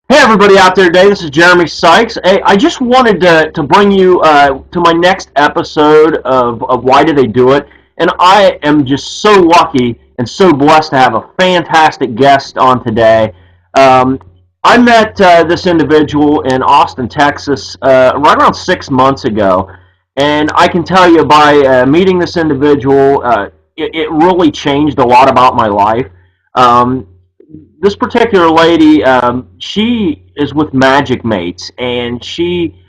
Hey everybody out there today, this is Jeremy Sycks. Hey, I just wanted to bring you to my next episode of Why Do They Do It? And I am just so lucky and so blessed to have a fantastic guest on today. Um, I met this individual in Austin, Texas, right around 6 months ago. And I can tell you by meeting this individual, it really changed a lot about my life. Um, this particular lady, she is with Magic Mates, and she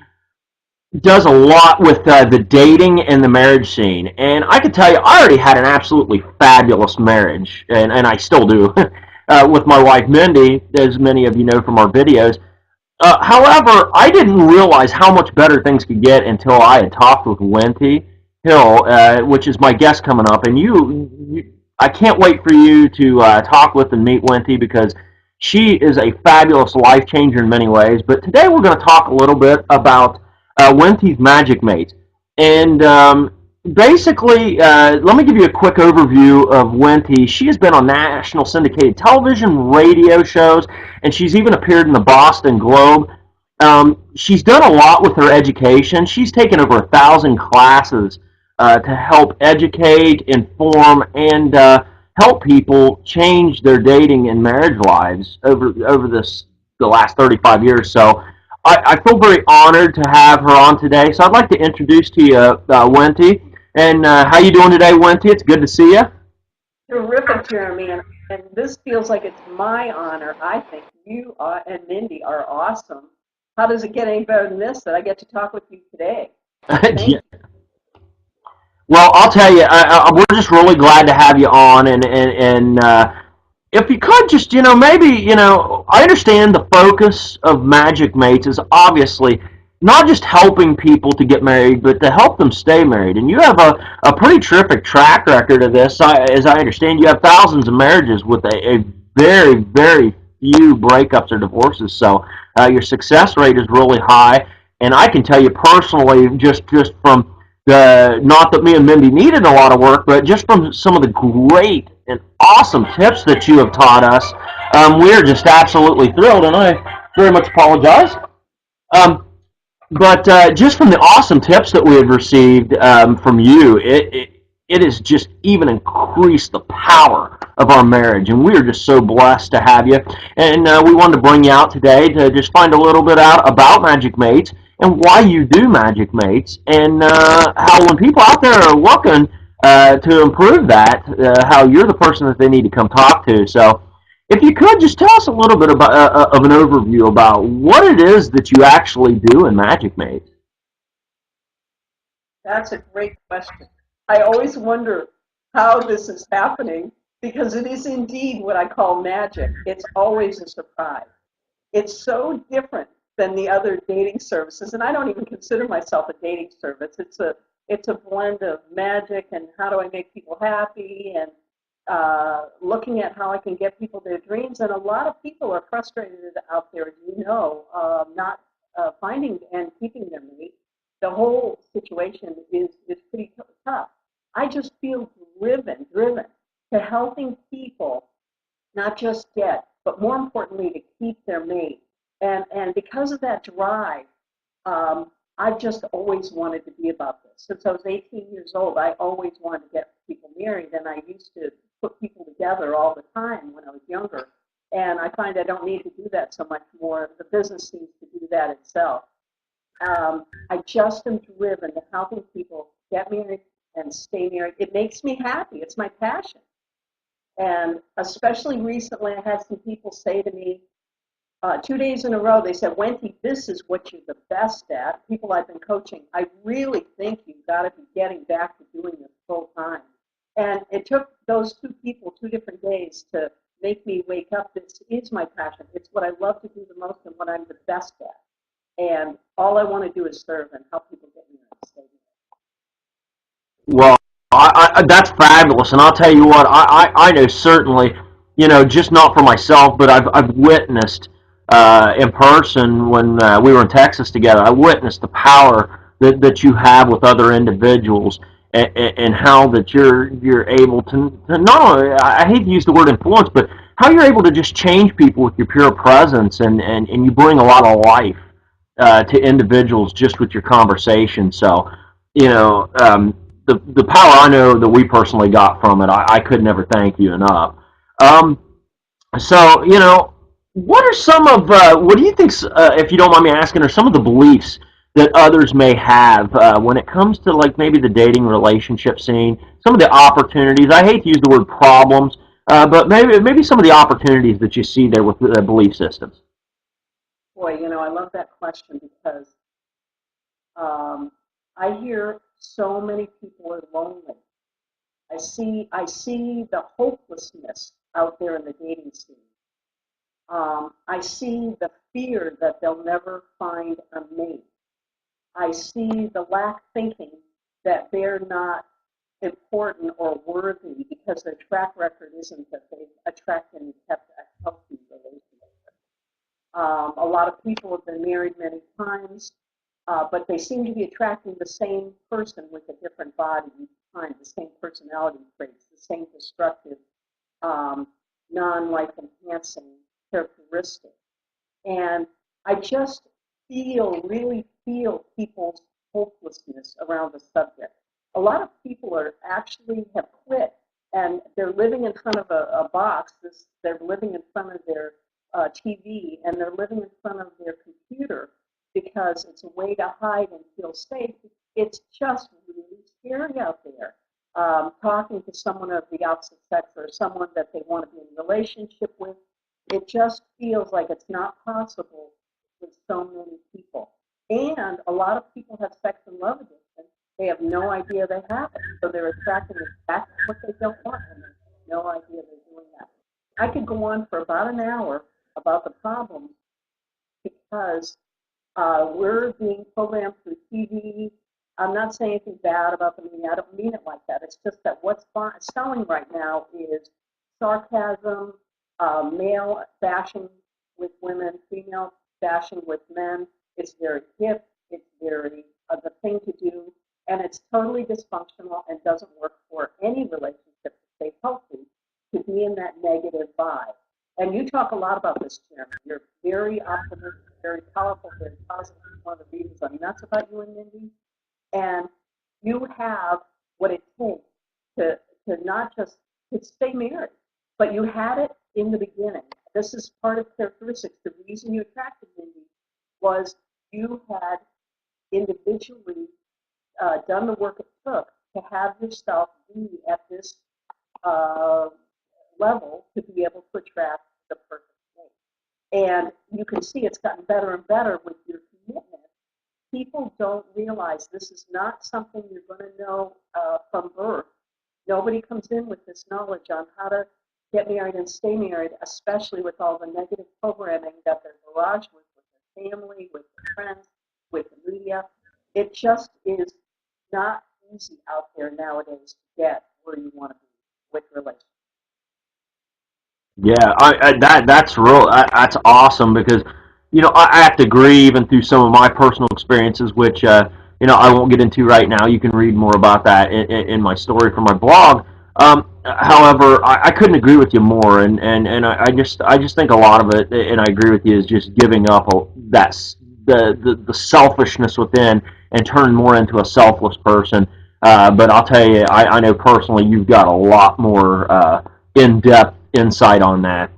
does a lot with the dating and the marriage scene. And I can tell you, I already had an absolutely fabulous marriage, and I still do, with my wife Mindy, as many of you know from our videos. However, I didn't realize how much better things could get until I had talked with Wenty Hill, which is my guest coming up. And I can't wait for you to talk with and meet Wenty because she is a fabulous life changer in many ways. But today we're going to talk a little bit about Wenty's Magic Mate. And basically, let me give you a quick overview of Wenty. She has been on national syndicated television, radio shows, and she's even appeared in the Boston Globe. She's done a lot with her education. She's taken over 1,000 classes to help educate, inform, and help people change their dating and marriage lives over the last 35 years. So I feel very honored to have her on today. So I'd like to introduce to you Wenty. And how you doing today, Wenty? It's good to see you. Terrific, Jeremy, and this feels like it's my honor. I think you and Mindy are awesome. How does it get any better than this that I get to talk with you today? Thank Yeah. Well, I'll tell you, we're just really glad to have you on, and if you could just, maybe, I understand the focus of Magic Mates is obviously not just helping people to get married, but to help them stay married. And you have a pretty terrific track record of this. As I understand, you have thousands of marriages with a very, very few breakups or divorces. So your success rate is really high. And I can tell you personally, just from not that me and Mindy needed a lot of work, but just from some of the great and awesome tips that you have taught us, we are just absolutely thrilled, and I very much apologize. Um, but just from the awesome tips that we have received from you, it has just even increased the power of our marriage, and we are just so blessed to have you. And we wanted to bring you out today to just find a little bit out about Magic Mates and why you do Magic Mates, and how when people out there are looking to improve that, how you're the person that they need to come talk to. So if you could just tell us a little bit about of an overview about what it is that you actually do in Magic Mates. That's a great question. I always wonder how this is happening because it is indeed what I call magic. It's always a surprise. It's so different than the other dating services, and I don't even consider myself a dating service. It's a blend of magic and how do I make people happy and looking at how I can get people their dreams. And a lot of people are frustrated out there, as you know, not finding and keeping their mate. The whole situation is pretty tough. I just feel driven to helping people not just get, but more importantly, to keep their mate. And because of that drive, I've just always wanted to be about this. Since I was 18 years old, I always wanted to get people married, and I used to put people together all the time when I was younger. And I find I don't need to do that so much more. The business seems to do that itself. I just am driven to helping people get married and stay married. It makes me happy. It's my passion. And especially recently, I had some people say to me, 2 days in a row, they said, Wenty, this is what you're the best at. People I've been coaching, I really think you've got to be getting back to doing this full time. And it took those two people 2 different days to make me wake up. This is my passion. It's what I love to do the most and what I'm the best at. And all I want to do is serve and help people get married and stay Well, that's fabulous, and I'll tell you what, I know certainly, just not for myself, but I've witnessed in person when we were in Texas together. I witnessed the power that you have with other individuals, and how that you're able to not only, I hate to use the word influence, but how you're able to just change people with your pure presence, and you bring a lot of life to individuals just with your conversation. So, the power I know that we personally got from it, I could never thank you enough. Um, so, what are some of what do you think, if you don't mind me asking, are some of the beliefs that others may have when it comes to like maybe the dating relationship scene, some of the opportunities? I hate to use the word problems, but maybe some of the opportunities that you see there with the belief systems. Boy, I love that question because um, I hear so many people are lonely. I see the hopelessness out there in the dating scene. I see the fear that they'll never find a mate. I see the lack thinking that they're not important or worthy because their track record isn't that they've attracted and kept a healthy relationship. A lot of people have been married many times, but they seem to be attracting the same person with a different body each time, the same personality traits, the same destructive, um, non-life enhancing characteristic. And I just really feel people's hopelessness around the subject. A lot of people are actually have quit and they're living in front of a box. They're living in front of their TV and they're living in front of their computer because it's a way to hide and feel safe. It's just really scary out there. Talking to someone of the opposite sex or someone that they want to be in a relationship with, it just feels like it's not possible with so many people. And a lot of people have sex and love addiction. They have no idea they have it. So they're attracting exactly what they don't want and they have no idea they're doing that. I could go on for about an hour about the problems because we're being programmed through TV. I'm not saying anything bad about the media. I don't mean it like that. It's just that what's selling right now is sarcasm, male bashing with women, female bashing with men. It's very hip. It's very the thing to do, and it's totally dysfunctional and doesn't work for any relationship to stay healthy. To be in that negative vibe. And you talk a lot about this, Jim. You're very optimistic, very powerful, very positive. One of the reasons I'm nuts about you and Mindy. And you have what it takes to not just to stay married, but you had it in the beginning. This is part of characteristics. The reason you attracted Mindy was you had individually done the work it took to have yourself be at this uh, level to be able to attract the perfect mate. And you can see it's gotten better and better with your commitment. People don't realize this is not something you're going to know from birth. Nobody comes in with this knowledge on how to get married and stay married, especially with all the negative programming that they're barraged with their family, with their friends, with the media. It just is not easy out there nowadays to get where you want to be with relationships. Yeah, that's real. That's awesome because I have to agree even through some of my personal experiences, which I won't get into right now. You can read more about that in my story from my blog. However, I couldn't agree with you more, and I just think a lot of it, and I agree with you, is just giving up the selfishness within and turning more into a selfless person. But I'll tell you, I know personally you've got a lot more in-depth insight on that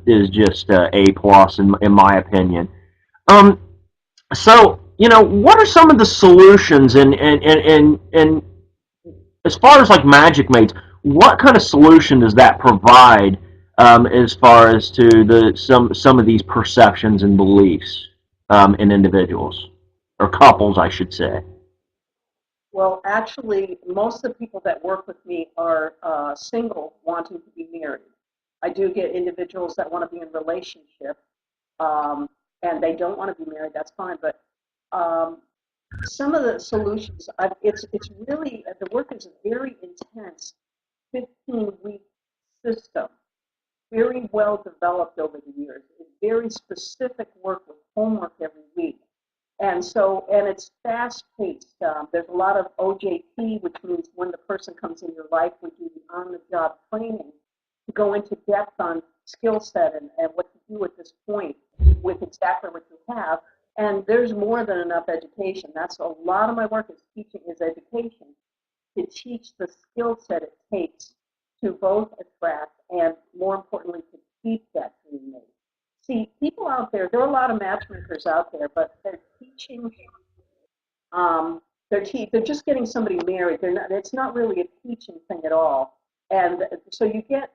is just A plus in my opinion. Um, so what are some of the solutions and as far as like magic mates, what kind of solution does that provide as far as to some of these perceptions and beliefs in individuals or couples, I should say? Well, actually, most of the people that work with me are single, wanting to be married. I do get individuals that want to be in relationship, um, and they don't want to be married. That's fine, but um, some of the solutions, it's really the work is a very intense, 15-week system, very well developed over the years. It's very specific work with homework every week. And it's fast paced. There's a lot of OJT, which means when the person comes in your life, we do the on the job training go into depth on skill set and what to do at this point with exactly what you have. And there's more than enough education. That's a lot of my work is teaching is education to teach the skill set it takes to both attract and, more importantly, to keep that dream mate. See, people out there, there are a lot of matchmakers out there, but they're teaching, they're just getting somebody married. They're not. It's not really a teaching thing at all. And so you get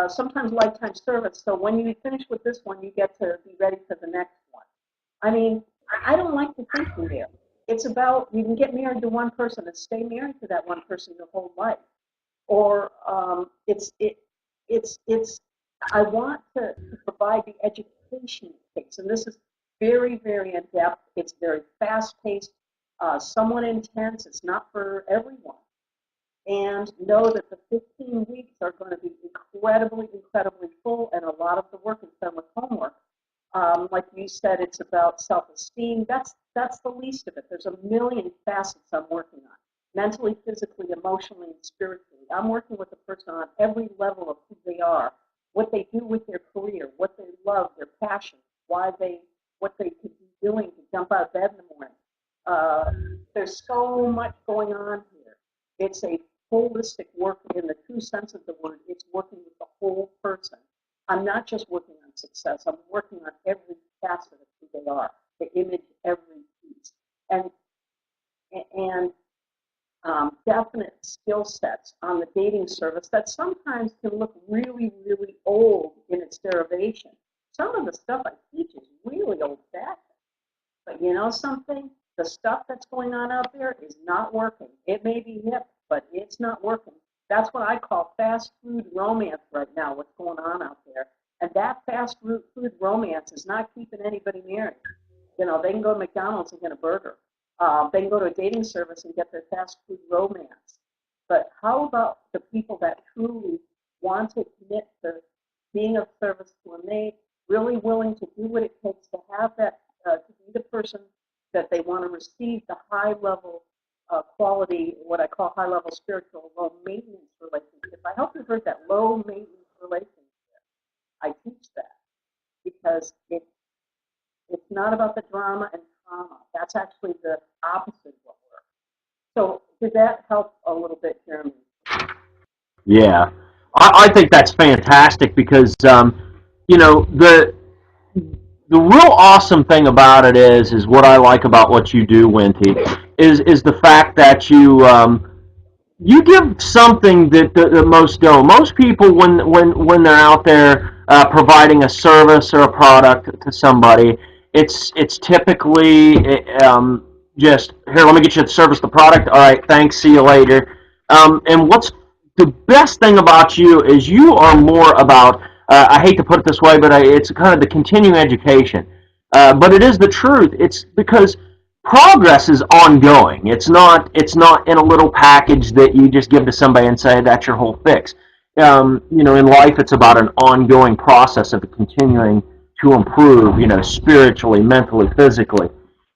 sometimes lifetime service. So when you finish with this one, you get to be ready for the next one. I mean, I don't like to think from there. It's about you can get married to one person and stay married to that one person your whole life, or it's. I want to provide the education it takes, and this is very very in depth. It's very fast paced, somewhat intense. It's not for everyone, and know that the 15 weeks are going to be incredibly incredibly full, and a lot of the work is done with homework. Like you said, it's about self-esteem. That's the least of it. There's a million facets I'm working on, mentally, physically, emotionally, and spiritually. I'm working with the person on every level of who they are, what they do with their career, what they love, their passion, what they could be doing to jump out of bed in the morning. There's so much going on here. It's a holistic work in the true sense of the word. It's working with the whole person. I'm not just working on success. I'm working on every facet of who they are, the image, every piece, and definite skill sets on the dating service that sometimes can look really, really old in its derivation. Some of the stuff I teach is really old-fashioned, but you know something? The stuff that's going on out there is not working. It may be hip, but it's not working. That's what I call fast food romance right now, what's going on out there. And that fast food romance is not keeping anybody married. You know, they can go to McDonald's and get a burger. They can go to a dating service and get their fast food romance. But how about the people that truly want to commit to being of service to a mate, really willing to do what it takes to have that, to be the person that they want to receive the high level quality, what I call high level spiritual, low maintenance relationship. I hope you've heard that, low maintenance relationship. I teach that because it's not about the drama and trauma. That's actually the opposite of what works. So did that help a little bit, Jeremy? Yeah, I think that's fantastic because you know the real awesome thing about it is what I like about what you do, Wenty, is the fact that you give something that most don't. Most people, when they're out there providing a service or a product to somebody, it's typically just here. Let me get you the service, the product. All right, thanks. See you later. And what's the best thing about you is you are more about. I hate to put it this way, but it's kind of the continuing education. But it is the truth. It's because progress is ongoing. It's not in a little package that you just give to somebody and say that's your whole fix. You know, in life, it's about an ongoing process of continuing to improve. You know, spiritually, mentally, physically,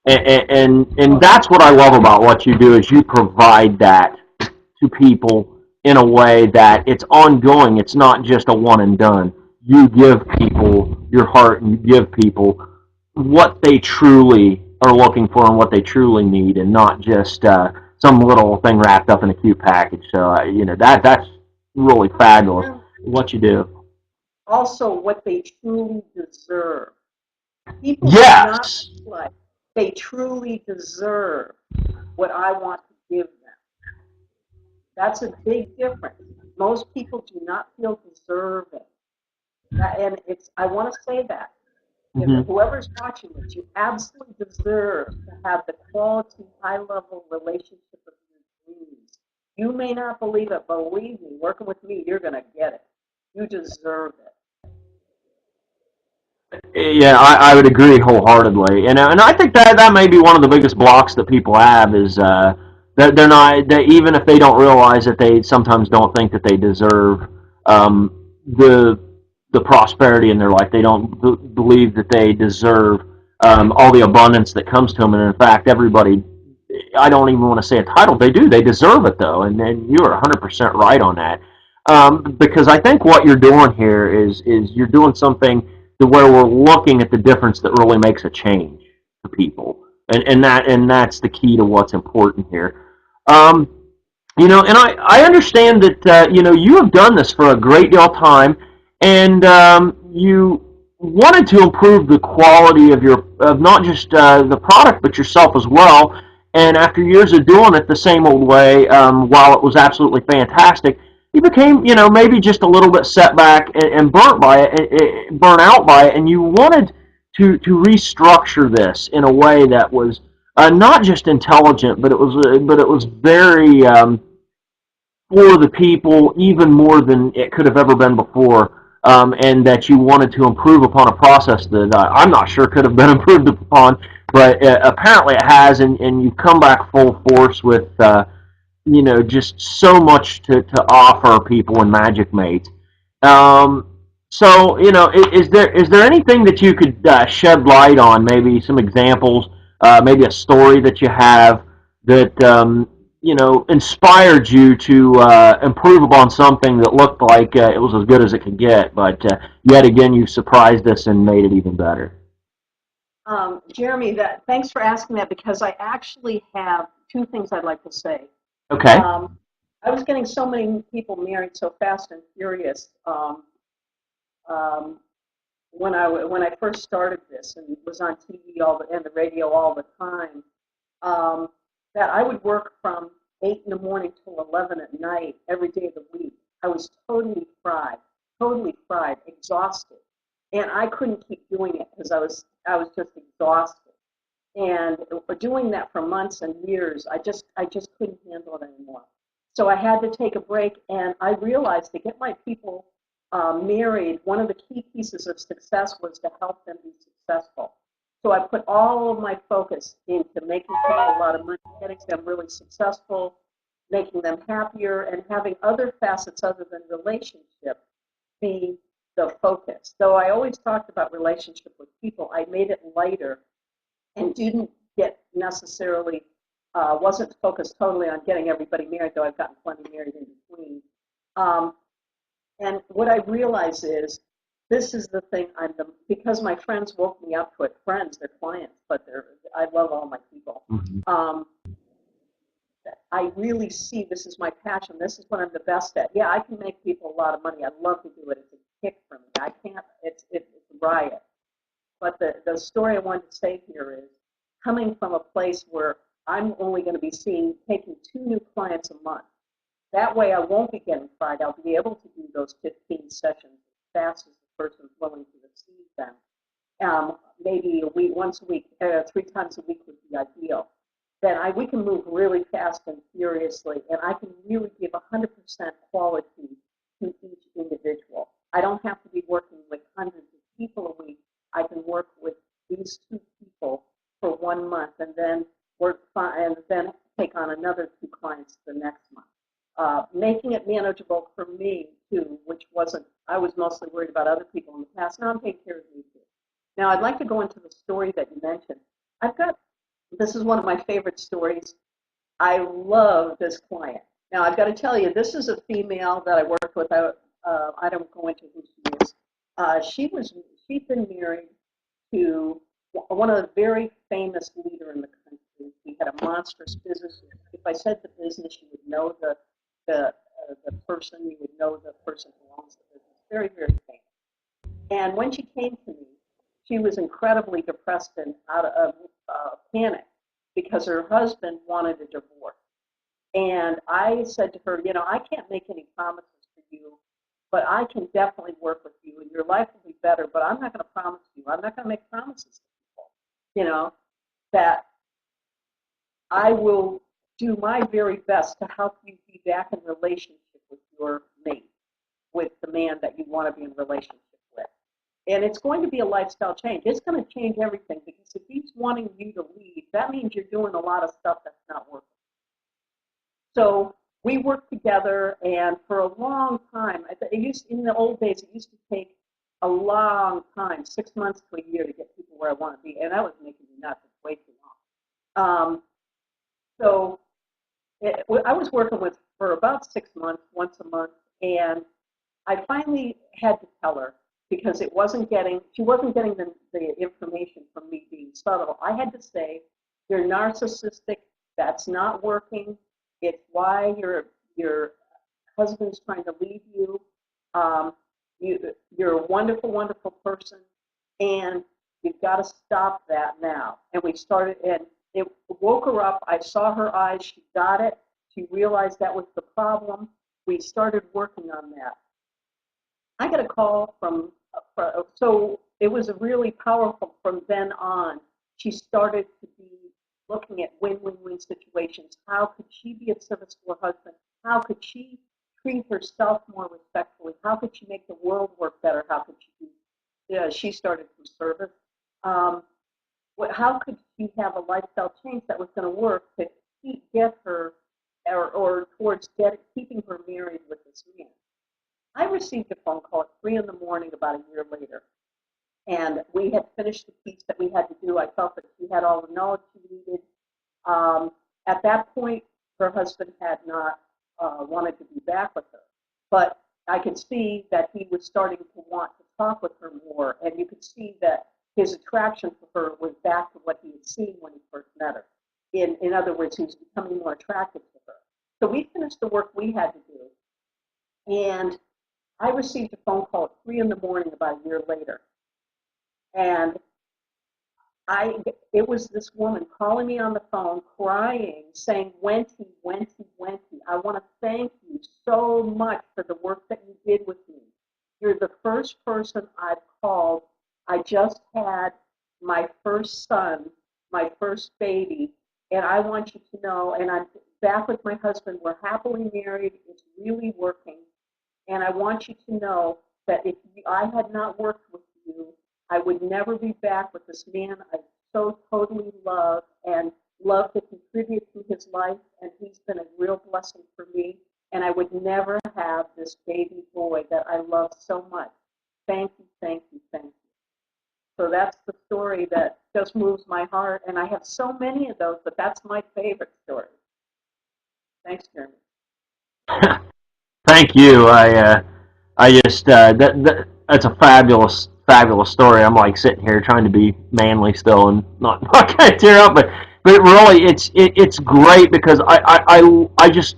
and that's what I love about what you do is you provide that to people in a way that it's ongoing. It's not just a one and done. You give people your heart and you give people what they truly are looking for and what they truly need, and not just some little thing wrapped up in a cute package. So you know that's really fabulous what you do. Also, what they truly deserve. People do not Yes. like they truly deserve what I want to give them. That's a big difference. Most people do not feel deserving. And I want to say that. If Mm-hmm. whoever's watching this, you absolutely deserve to have the quality, high-level relationship of your dreams. You may not believe it, but believe me, working with me, you're going to get it. You deserve it. Yeah, I would agree wholeheartedly, and I think that may be one of the biggest blocks that people have is that they're not that even if they don't realize that they sometimes don't think that they deserve the prosperity in their life. They don't believe that they deserve all the abundance that comes to them, and in fact, everybody. I don't even want to say entitled. They do. They deserve it though, and you are 100% right on that. because I think what you're doing here is you're doing something to where we're looking at the difference that really makes a change to people, and that's the key to what's important here. Um, and I understand that you have done this for a great deal of time, and you wanted to improve the quality of not just the product but yourself as well. And after years of doing it the same old way, while it was absolutely fantastic, you became maybe just a little bit setback and burnt out by it, and you wanted to restructure this in a way that was not just intelligent, but it was very for the people even more than it could have ever been before, and that you wanted to improve upon a process that I'm not sure could have been improved upon, but apparently it has, and you've come back full force with just so much to offer people in Magic Mates. So is there anything that you could shed light on? Maybe some examples, maybe a story that you have that inspired you to improve upon something that looked like it was as good as it could get, but yet again you surprised us and made it even better. Jeremy, thanks for asking that because I actually have two things I'd like to say. Okay. I was getting so many people married so fast and furious um, when I first started this and was on TV and the radio all the time, um, that I would work from 8 in the morning till 11 at night every day of the week. I was totally fried, exhausted, and I couldn't keep doing it because I was just exhausted. And doing that for months and years, I just couldn't handle it anymore. So I had to take a break, and I realized to get my people married, one of the key pieces of success was to help them be successful. So I put all of my focus into making people a lot of money, getting them really successful, making them happier, and having other facets other than relationship be the focus. So I always talked about relationship with people. I made it lighter and didn't get necessarily wasn't focused totally on getting everybody married, though I've gotten plenty married in between. Um, and what I realize is this is the thing because my friends woke me up to it. Friends, they're clients, but I love all my people. Mhm. Um, I really see this is my passion. This is what I'm the best at. Yeah, I can make people a lot of money. I love to do it. It's a kick for me. I can't. It's a riot. But the story I wanted to say here is coming from a place where I'm only going to be taking 2 new clients a month. That way I won't be getting fried. I'll be able to do those 15 sessions as fast as the person's willing to receive them. Maybe a week, once a week, 3 times a week would be ideal. Then we can move really fast and furiously, and I can really give 100% quality to each individual. I don't have to be working with hundreds of people a week. I can work with these 2 people for 1 month, and then take on another 2 clients the next month. Making it manageable for me too, which wasn't. I was mostly worried about other people in the past. Now I'm taking care of me too. Now I'd like to go into the story that you mentioned. I've got. This is one of my favorite stories. I love this client. Now I've got to tell you, this is a female that I worked with. I don't go into who she is. She'd been married to one of the very famous leader in the country. He had a monstrous business. If I said the business, you would know the person. You would know the person who owns the business. Very, very famous. And when she came to me, she was incredibly depressed and out of panic because her husband wanted a divorce. And I said to her, I can't make any promises for you, but I can definitely work with you, and your life will be better. But I'm not going to promise you. I'm not going to make promises to people, that I will do my very best to help you be back in relationship with your mate, with the man that you want to be in relationship with. And it's going to be a lifestyle change. It's going to change everything because if he's wanting you to leave, that means you're doing a lot of stuff that's not working. So we worked together, and for a long time, in the old days, it used to take a long time, 6 months to a year to get people where I want to be, and that was making me nuts. It's way too long. So I was working with for about 6 months, once a month, And I finally had to tell her because she wasn't getting the information from me being subtle. I had to say, you're narcissistic, that's not working, it's why your husband's trying to leave you. Um, you're a wonderful, wonderful person, and you've got to stop that now. And we started, and it woke her up. I saw her eyes. She got it. She realized that was the problem. We started working on that. I got a call so it was really powerful from then on. She started to be looking at win-win-win situations. How could she be of service to her husband? How could she treat herself more respectfully? How could she make the world work better? How could she be? She started from service. Um, how could she have a lifestyle change that was going to work to get her or towards keeping her married with this man? I received a phone call at 3 in the morning about a year later, and we had finished the piece that we had to do. I felt that she had all the knowledge she needed. At that point, her husband had not wanted to be back with her, but I could see that he was starting to want to talk with her more, and you could see that his attraction for her was back to what he had seen when he first met her. In other words, he was becoming more attracted to her. So we finished the work we had to do, and I received a phone call at 3 in the morning about a year later, and it was this woman calling me on the phone, crying, saying, Wenty, Wenty, Wenty, I want to thank you so much for the work that you did with me. You're the first person I've called. I just had my first son, my first baby, and I want you to know, and I'm back with my husband. We're happily married. It's really working. And I want you to know that if I had not worked with you, I would never be back with this man I so totally love and love to contribute to his life, and he's been a real blessing for me. And I would never have this baby boy that I love so much. Thank you, thank you, thank you. So that's the story that just moves my heart, and I have so many of those, but that's my favorite story. Thanks, Jeremy. Thank you. I just that's a fabulous story. I'm like sitting here trying to be manly still and not kind of tear up, but really it's great because I just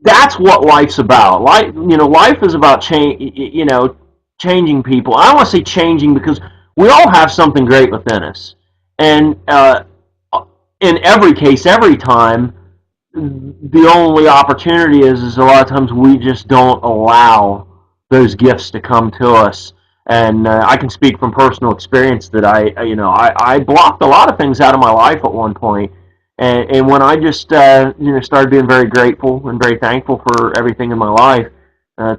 that's what life's about. Life is about changing people. I don't want to say changing because we all have something great within us, and in every case, every time, the only opportunity is a lot of times we just don't allow those gifts to come to us. And I can speak from personal experience that I blocked a lot of things out of my life at one point. And when I just started being very grateful and very thankful for everything in my life,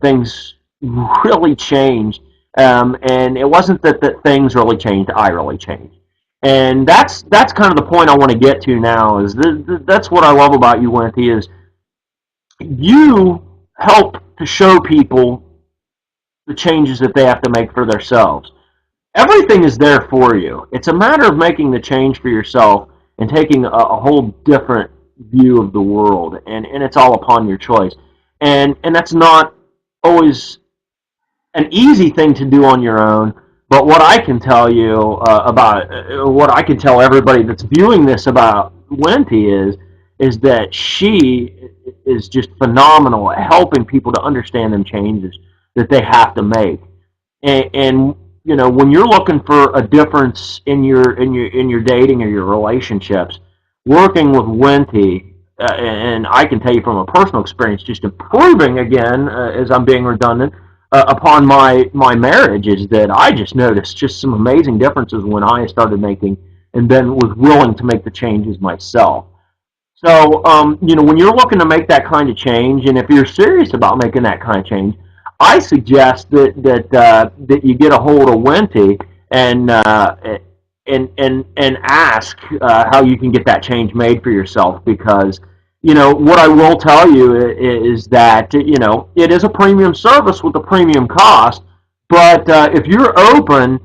things really changed. And it wasn't that things really changed; I really changed. And that's kind of the point I want to get to now. That's what I love about you, Wenty, is you help to show people the changes that they have to make for themselves. Everything is there for you. It's a matter of making the change for yourself and taking a whole different view of the world, and it's all upon your choice. And that's not always an easy thing to do on your own. But what I can tell you what I can tell everybody that's viewing this about Wenty is that she is just phenomenal at helping people to understand them changes that they have to make. And when you're looking for a difference in your dating or your relationships, working with Wenty, and I can tell you from a personal experience, just improving again, as I'm being redundant, upon my marriage, is that I just noticed just some amazing differences when I started making and then was willing to make the changes myself. So, when you're looking to make that kind of change, and if you're serious about making that kind of change, I suggest that you get a hold of Wenty and and ask how you can get that change made for yourself. Because what I will tell you is that it is a premium service with a premium cost, but if you're open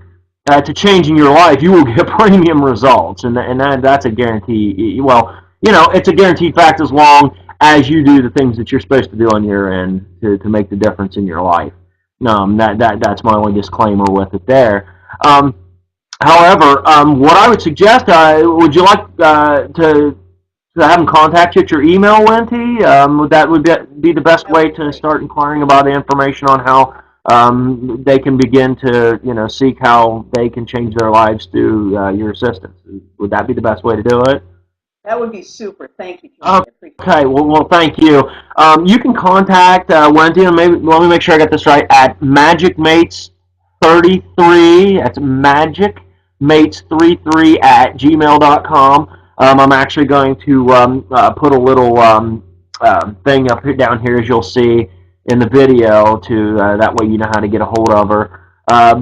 to changing your life, you will get premium results, and that's a guarantee. Well, it's a guaranteed fact as long as you do the things that you're supposed to do on your end to make the difference in your life. That's my only disclaimer with it there. However, what I would suggest, would you like to have them contact you at your email, Wenty? Would that be the best That would way be to great. start inquiring about the information on how they can begin to seek how they can change their lives through your assistance? Would that be the best way to do it? That would be super. Thank you, Jeremy. I appreciate Okay, well, thank you. You can contact Wendy, and maybe let me make sure I got this right, at magicmates33. That's magicmates33 at gmail.com. I'm actually going to put a little thing up here, down here, as you'll see in the video, to that way you know how to get a hold of her. I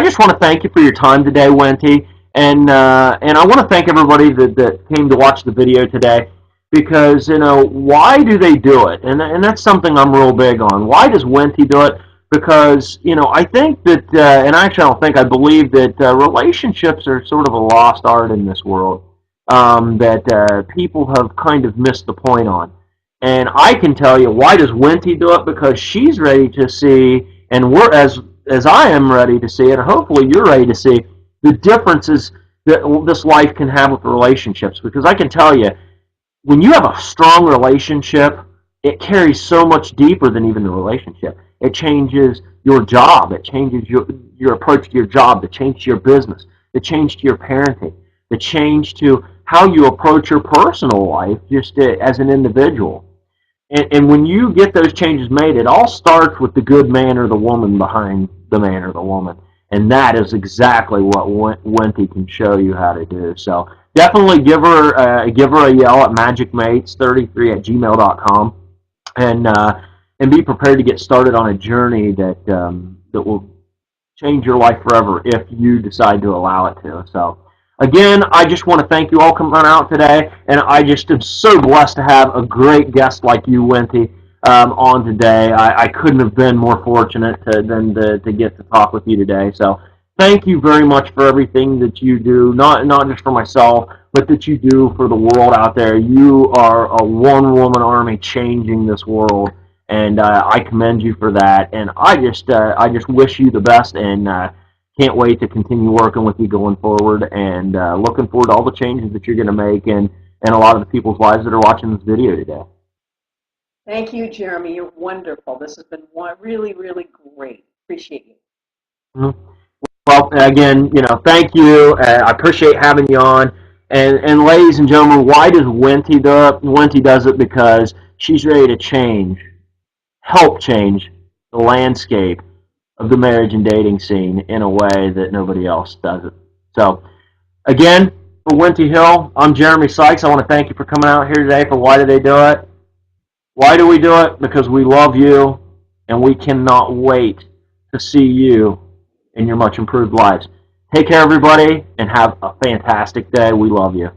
just want to thank you for your time today, Wenty. And I want to thank everybody that came to watch the video today, because why do they do it? And that's something I'm real big on. Why does Wenty do it? Because I think that, and actually I don't think, I believe that relationships are sort of a lost art in this world, that people have kind of missed the point on. And I can tell you, why does Wenty do it? Because she's ready to see, and we're as I am ready to see it, and hopefully you're ready to see the differences that this life can have with relationships. Because I can tell you, when you have a strong relationship, it carries so much deeper than even the relationship. It changes your job. It changes your approach to your job. The change to your business. The change to your parenting. The change to how you approach your personal life, just as an individual. And when you get those changes made, it all starts with the good man or the woman behind the man or the woman. And that is exactly what Wenty can show you how to do. So definitely give her a yell at magicmates33 at gmail.com, and be prepared to get started on a journey that will change your life forever if you decide to allow it to. So again, I just want to thank you all coming out today, and I just am so blessed to have a great guest like you, Wenty, on today. I couldn't have been more fortunate to get to talk with you today. So thank you very much for everything that you do, not just for myself, but that you do for the world out there. You are a one-woman army changing this world, and I commend you for that. And I just wish you the best, and can't wait to continue working with you going forward, and looking forward to all the changes that you're going to make, and a lot of the people's lives that are watching this video today. Thank you, Jeremy. You're wonderful. This has been really, really great. Appreciate you. Mm-hmm. Well, again, thank you. I appreciate having you on. And ladies and gentlemen, why does Wenty do it? Wenty does it because she's ready to help change the landscape of the marriage and dating scene in a way that nobody else does it. So, again, for Wenty Hill, I'm Jeremy Sycks. I want to thank you for coming out here today for Why Do They Do It? Why do we do it? Because we love you, and we cannot wait to see you in your much improved lives. Take care, everybody, and have a fantastic day. We love you.